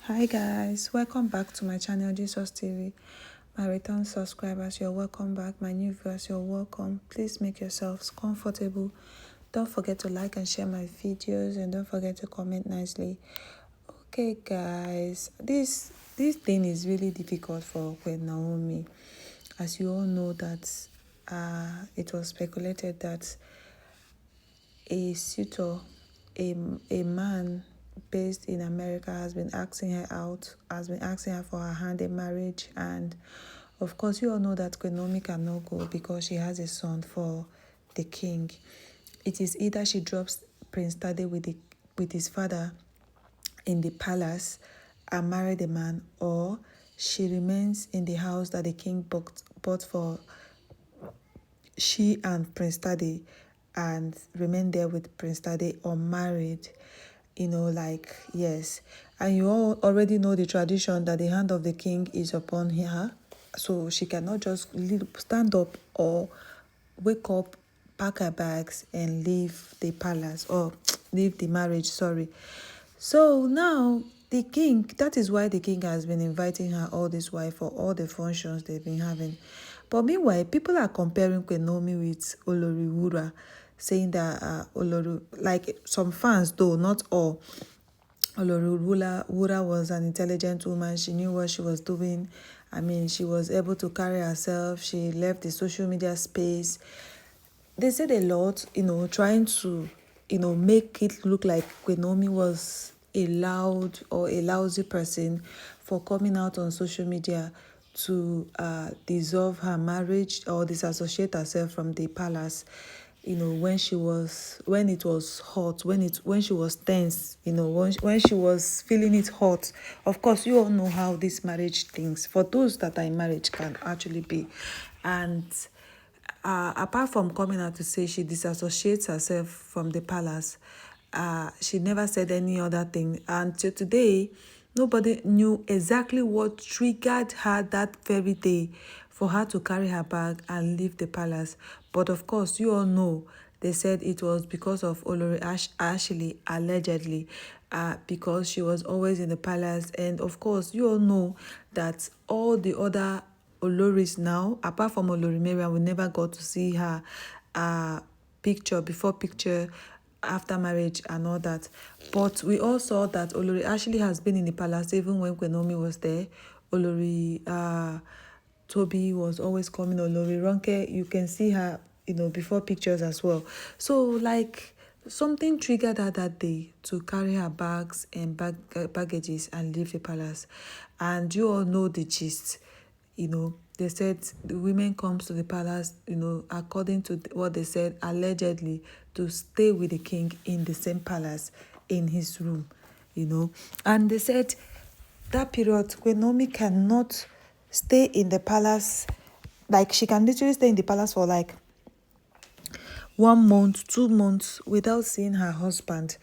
Hi guys, welcome back to my channel Jesus TV. My return subscribers, you're welcome back. My new viewers, you're welcome. Please make yourselves comfortable. Don't forget to like and share my videos, and don't forget to comment nicely. Okay guys, this thing is really difficult for Queen Naomi. As you all know that it was speculated that a suitor, a man based in America has been asking her for her hand in marriage. And of course, you all know that Queen Naomi cannot go because she has a son for the king. It is either she drops Prince Tade with his father in the palace and marry the man, or she remains in the house that the king bought for she and Prince Tade, and remain there with Prince Tade unmarried. Yes. And you all already know the tradition that the hand of the king is upon her. So she cannot just stand up or wake up, pack her bags, and leave the palace, or leave the marriage, sorry. So now the king, that is why the king has been inviting her all this while for all the functions they've been having. But meanwhile, people are comparing Queen Naomi with Olori Wura, saying that Olori, like some fans though, not all. Olori Wura was an intelligent woman. She knew what she was doing. I mean, she was able to carry herself. She left the social media space. They said a lot, trying to, make it look like Queen Naomi was a loud or a lousy person for coming out on social media to dissolve her marriage or disassociate herself from the palace. When it was hot, when she was tense, when she was feeling it hot. Of course, you all know how these marriage things, for those that are in marriage, can actually be. And apart from coming out to say she disassociates herself from the palace, she never said any other thing. And till today, nobody knew exactly what triggered her that very day for her to carry her bag and leave the palace. But of course, you all know, they said it was because of Olori Ashley, allegedly, because she was always in the palace. And of course, you all know that all the other Oloris now, apart from Olori Mariam, we never got to see her picture, before picture, after marriage and all that. But we all saw that Olori actually has been in the palace even when Queen Naomi was there. Olori Toby was always coming. Olori Ronke, you can see her, before pictures as well. So something triggered her that day to carry her bags and baggages and leave the palace. And you all know the gist. They said the women comes to the palace, according to what they said, allegedly, to stay with the king in the same palace, in his room. And they said that period, Queen Naomi cannot stay in the palace. Like, she can literally stay in the palace for 1 month, 2 months without seeing her husband.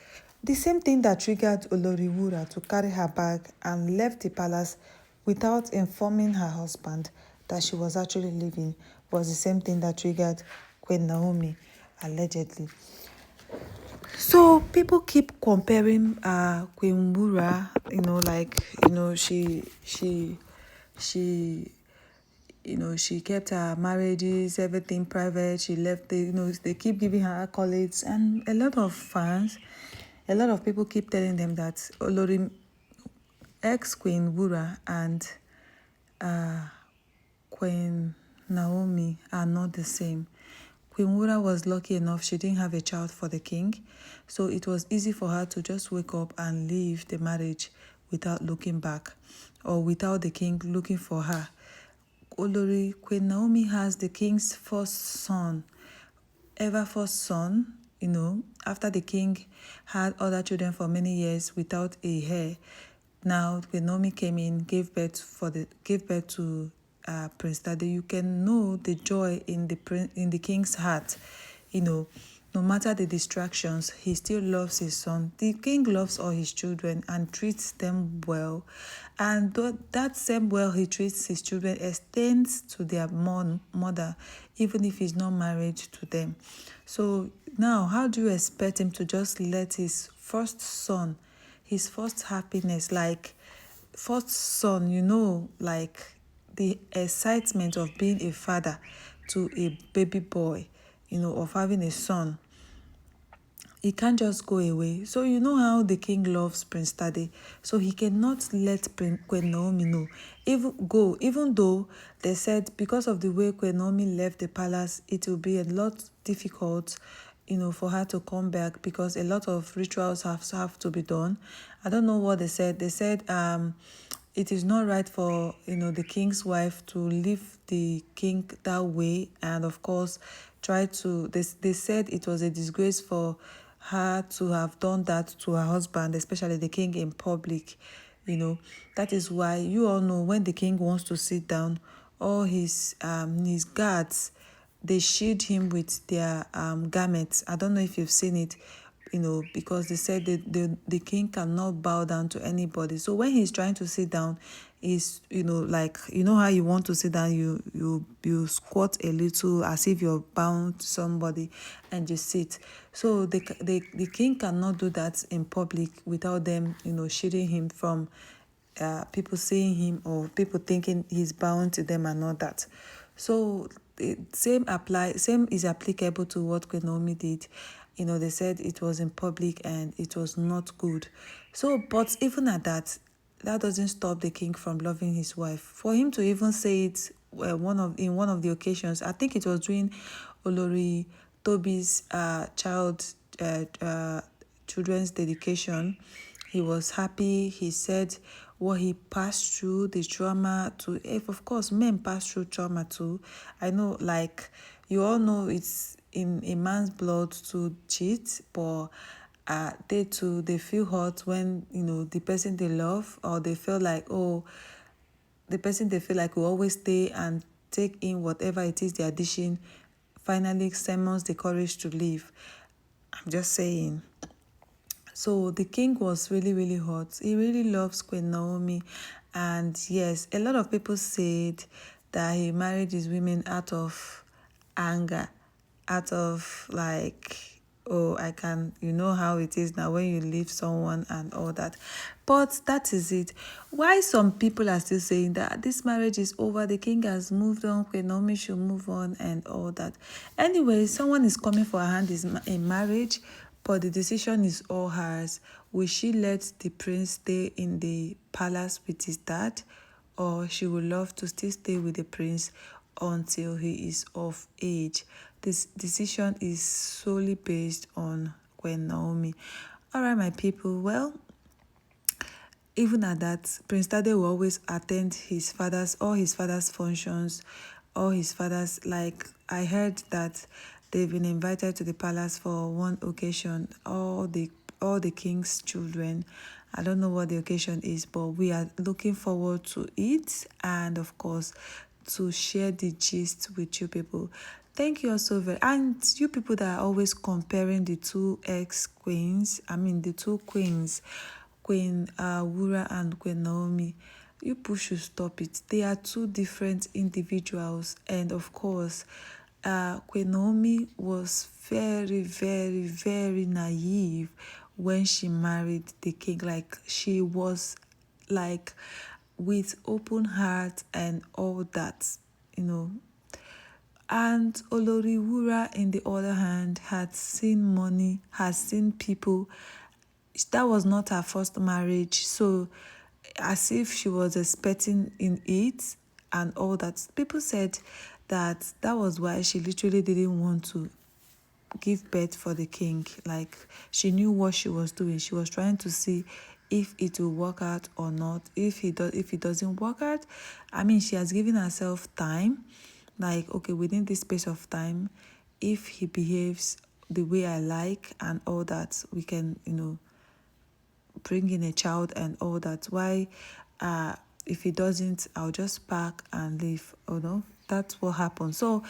The same thing that triggered Olori Wura to carry her bag and left the palace without informing her husband that she was actually leaving was the same thing that triggered Queen Naomi, allegedly. So people keep comparing Queen Wura, she kept her marriages, everything private. She left they keep giving her accolades, and a lot of fans, a lot of people keep telling them that Olori ex-Queen Wura and Queen Naomi are not the same. Queen Wura was lucky enough, she didn't have a child for the king, so it was easy for her to just wake up and leave the marriage without looking back, or without the king looking for her. Queen Naomi has the king's first son, first son, after the king had other children for many years without a heir. Now Queen Naomi came in, gave birth to Prince Tade. You can know the joy in the king's heart. No matter the distractions, he still loves his son. The king loves all his children and treats them well. And that same well he treats his children extends to their mother, even if he's not married to them. So now, how do you expect him to just let his first son, his first happiness, first son, like the excitement of being a father to a baby boy, of having a son, he can't just go away. So you know how the king loves Prince Tade. So he cannot let Queen Naomi know. Even though they said because of the way Queen Naomi left the palace, it will be a lot difficult, for her to come back because a lot of rituals have to be done. I don't know what they said. They said it is not right for the king's wife to leave the king that way, and of course try to they said it was a disgrace for her to have done that to her husband, especially the king, in public. That is why you all know when the king wants to sit down, all his guards, they shield him with their garments. I don't know if you've seen it, because they said the king cannot bow down to anybody. So when he's trying to sit down, is like how you want to sit down, you squat a little as if you're bound to somebody, and you sit. So the king cannot do that in public without them shielding him from people seeing him or people thinking he's bound to them and all that. So the same is applicable to what Queen Naomi did. They said it was in public and it was not good. So, but even at that, that doesn't stop the king from loving his wife. For him to even say it in one of the occasions, I think it was during Olori Toby's uh, uh, children's dedication. He was happy. He said what he passed through, the trauma to, if of course men pass through trauma too. I know, like, you all know it's in a man's blood to cheat, but they too, they feel hurt when the person they love, or they feel like, oh, the person they feel like will always stay and take in whatever it is they are dishing, finally summons the courage to leave. I'm just saying. So the king was really, really hot. He really loves Queen Naomi. And yes, a lot of people said that he married his women out of anger, out of like, oh, I can, how it is now when you leave someone and all that. But that is it. Why some people are still saying that this marriage is over, the king has moved on, Queen Naomi should move on and all that. Anyway, someone is coming for her hand in marriage, but the decision is all hers. Will she let the prince stay in the palace with his dad, or she would love to still stay with the prince until he is of age? This decision is solely based on Queen Naomi. All right, my people. Well, even at that, Prince Tade will always attend all his father's functions, all his father's, like, I heard that they've been invited to the palace for one occasion, all the king's children. I don't know what the occasion is, but we are looking forward to it, and of course to share the gist with you people. Thank you all so very, and you people that are always comparing the two the two queens, Queen Wura and Queen Naomi. You people should stop it. They are two different individuals, and of course, Queen Naomi was very, very, very naive when she married the king. Like, she was like with open heart and all that, you know. And Oloriwura, in the other hand, had seen money, has seen people. That was not her first marriage, so as if she was expecting in it and all that. People said that that was why she literally didn't want to give birth for the king. Like, she knew what she was doing. She was trying to see if it will work out or not. If it doesn't work out, I mean, she has given herself time. Like, okay, within this space of time, if he behaves the way I like and all that, we can, bring in a child and all that. Why, if he doesn't, I'll just pack and leave. Oh no, that's what happened. So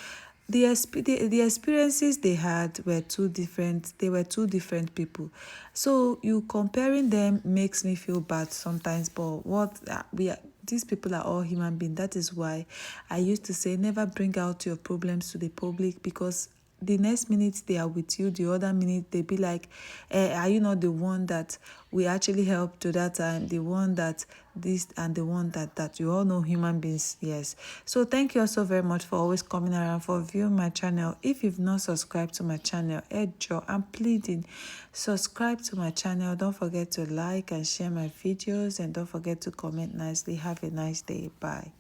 the experiences they had were two different. They were two different people. So you comparing them makes me feel bad sometimes. But what we are, these people are all human beings. That is why I used to say never bring out your problems to the public, because the next minute they are with you, the other minute they be like, are you not the one that we actually helped to that time, the one that this and the one that you all know human beings. Yes, so thank you also very much for always coming around, for viewing my channel. If you've not subscribed to my channel, Joe, I'm pleading, subscribe to my channel. Don't forget to like and share my videos, and don't forget to comment nicely. Have a nice day. Bye.